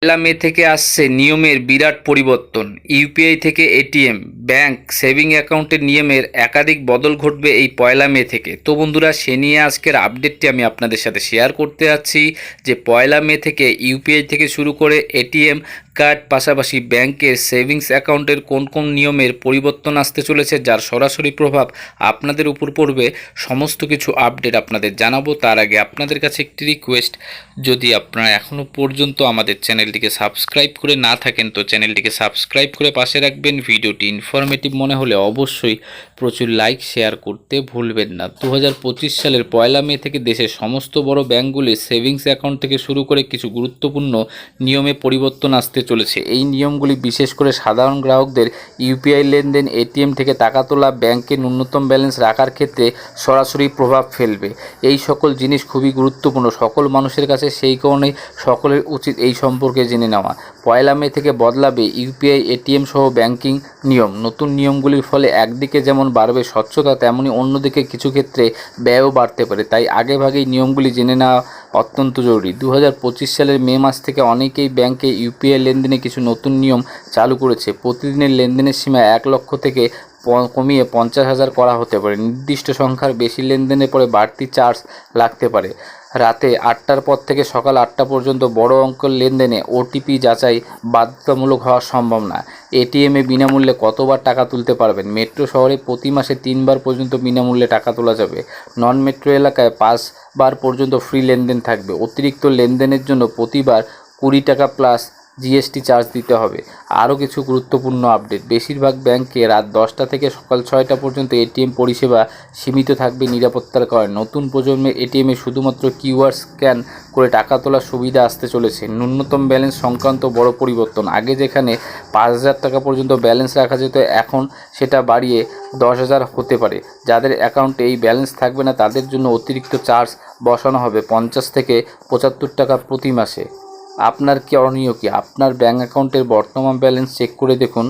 পয়লা মে থেকে আসছে নিয়মের বিরাট পরিবর্তন। ইউপিআই থেকে এটিএম, ব্যাংক, সেভিং অ্যাকাউন্টের নিয়মের একাধিক বদল ঘটবে এই পয়লা মে থেকে। তো বন্ধুরা, সে নিয়ে আজকের আপডেটটি আমি আপনাদের সাথে শেয়ার করতে যাচ্ছি যে পয়লা মে থেকে ইউপিআই থেকে শুরু করে এটিএম কার্ড, পাশাপাশি ব্যাংকের সেভিংস অ্যাকাউন্টের কোন কোন নিয়মের পরিবর্তন আসতে চলেছে, যার সরাসরি প্রভাব আপনাদের উপর পড়বে। সমস্ত কিছু আপডেট আপনাদের জানাবো। তার আগে আপনাদের কাছে একটি রিকোয়েস্ট, যদি আপনারা এখনও পর্যন্ত আমাদের চ্যানেলটিকে সাবস্ক্রাইব করে না থাকেন তো চ্যানেলটিকে সাবস্ক্রাইব করে পাশে রাখবেন। ভিডিওটি ইনফরমেটিভ মনে হলে অবশ্যই প্রচুর লাইক শেয়ার করতে ভুলবেন না। 2025 সালের পয়লা মে থেকে দেশের সমস্ত বড় ব্যাংকগুলির সেভিংস অ্যাকাউন্ট থেকে শুরু করে কিছু গুরুত্বপূর্ণ নিয়মে পরিবর্তন আসতে চলেছে। এই নিয়মগুলি বিশেষ করে সাধারণ গ্রাহকদের ইউপিআই লেনদেন, এটিএম থেকে টাকা তোলা, ব্যাংকে ন্যূনতম ব্যালেন্স রাখার ক্ষেত্রে সরাসরি প্রভাব ফেলবে। এই সকল জিনিস খুবই গুরুত্বপূর্ণ সকল মানুষের কাছে, সেই কারণেই সকলের উচিত এই সম্পর্কে জেনে নেওয়া। পয়লা মে থেকে বদলাবে ইউপিআই, এটিএম সহ ব্যাংকিং নিয়ম। নতুন নিয়মগুলির ফলে একদিকে যেমন বাড়বে স্বচ্ছতা, তেমনি অন্যদিকে কিছু ক্ষেত্রে ব্যয়ও বাড়তে পারে। তাই আগেভাগেই নিয়মগুলি জেনে নেওয়া অত্যন্ত জরুরি। 2025 সালের মে মাস থেকে অনেকেই ব্যাংকে ইউপিআই লেনদেনে কিছু নতুন নিয়ম চালু করেছে। প্রতিদিনের লেনদেনের সীমা 1 লক্ষ থেকে কমিয়ে 50,000 করা হতে পারে। নির্দিষ্ট সংখ্যার বেশি লেনদেনের পরে বাড়তি চার্জ লাগতে পারে। রাতে 8টার পর থেকে সকাল 8টা পর্যন্ত বড় অঙ্কের লেনদেনে ওটিপি যাচাই বাধ্যতামূলক হওয়া সম্ভব না। এটিএমে বিনামূল্যে কতবার টাকা তুলতে পারবেন? মেট্রো শহরে প্রতি মাসে 3 বার পর্যন্ত বিনামূল্যে টাকা তোলা যাবে। নন মেট্রো এলাকায় 5 বার পর্যন্ত ফ্রি লেনদেন থাকবে। অতিরিক্ত লেনদেনের জন্য প্রতিবার 20 টাকা প্লাস জিএসটি চার্জ দিতে হবে। আরও কিছু গুরুত্বপূর্ণ আপডেট, বেশিরভাগ ব্যাংকে রাত 10টা থেকে সকাল 6টা পর্যন্ত এটিএম পরিষেবা সীমিত থাকবে নিরাপত্তার কারণে। নতুন প্রজন্মের এটিএমে শুধুমাত্র কিউআর স্ক্যান করে টাকা তোলার সুবিধা আসতে চলেছে। ন্যূনতম ব্যালেন্স সংক্রান্ত বড় পরিবর্তন, আগে যেখানে 5,000 টাকা পর্যন্ত ব্যালেন্স রাখা যেত, এখন সেটা বাড়িয়ে 10,000 হতে পারে। যাদের অ্যাকাউন্টে এই ব্যালেন্স থাকবে না তাদের জন্য অতিরিক্ত চার্জ বসানো হবে 50 থেকে 75 টাকা প্রতি মাসে। আপনার করণীয় কি? আপনার ব্যাঙ্ক অ্যাকাউন্টের বর্তমান ব্যালেন্স চেক করে দেখুন।